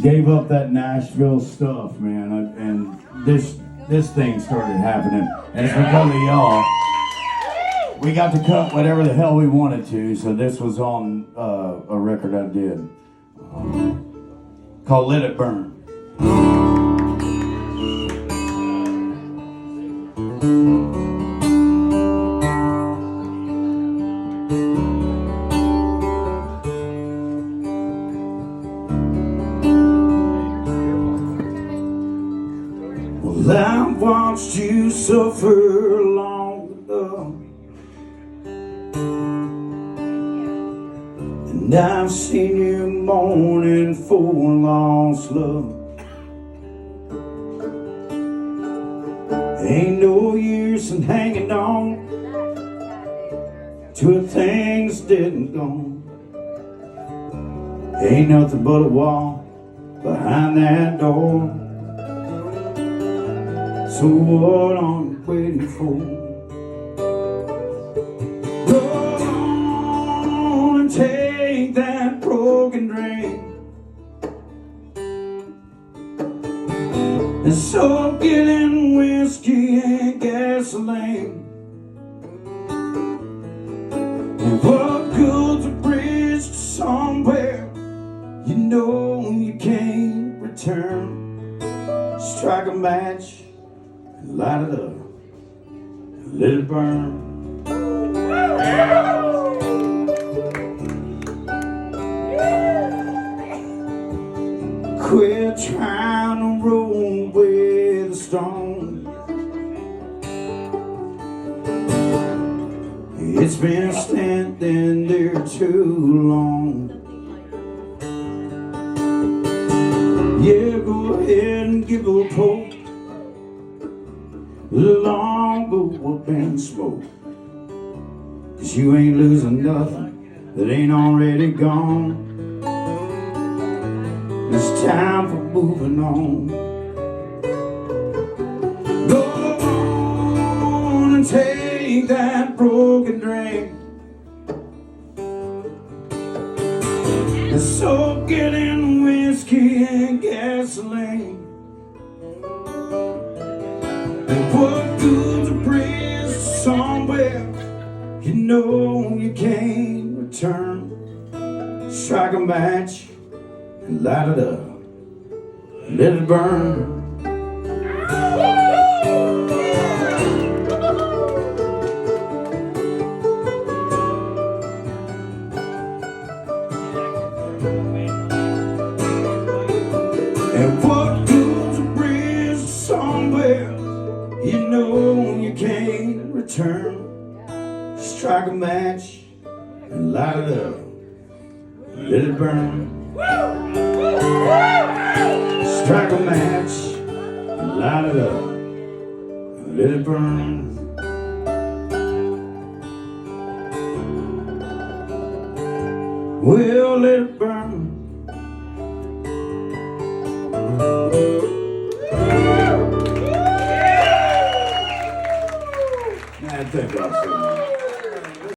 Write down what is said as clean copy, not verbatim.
Gave up that Nashville stuff, man, and this thing started happening, and it's because of y'all. We got to cut whatever the hell we wanted to, so this was on a record I did called "Let It Burn." Well, I've watched you suffer long enough, and I've seen you mourning for lost love. Ain't no use in hanging on to a thing's dead and gone. Ain't nothing but a wall behind that door. So what are you waiting for? Go on and take that broken dream and soak it in whiskey and gasoline. And what good's a bridge to somewhere you know you can't return? Strike a match, light it up, and let it burn. Quit trying to roll with the storm. It's been standing there too long. Yeah, go ahead and give up hope. Long ago up in smoke, 'cause you ain't losing nothing that ain't already gone. It's time for moving on. Go on and take that broken dream and soak it in whiskey and gasoline. What good's a bridge somewhere you know you can't return? Strike a match and light it up, let it burn. And what good's a bridge somewhere you know you can't return? Strike a match and light it up, let it burn. Strike a match and light it up, let it burn. Well,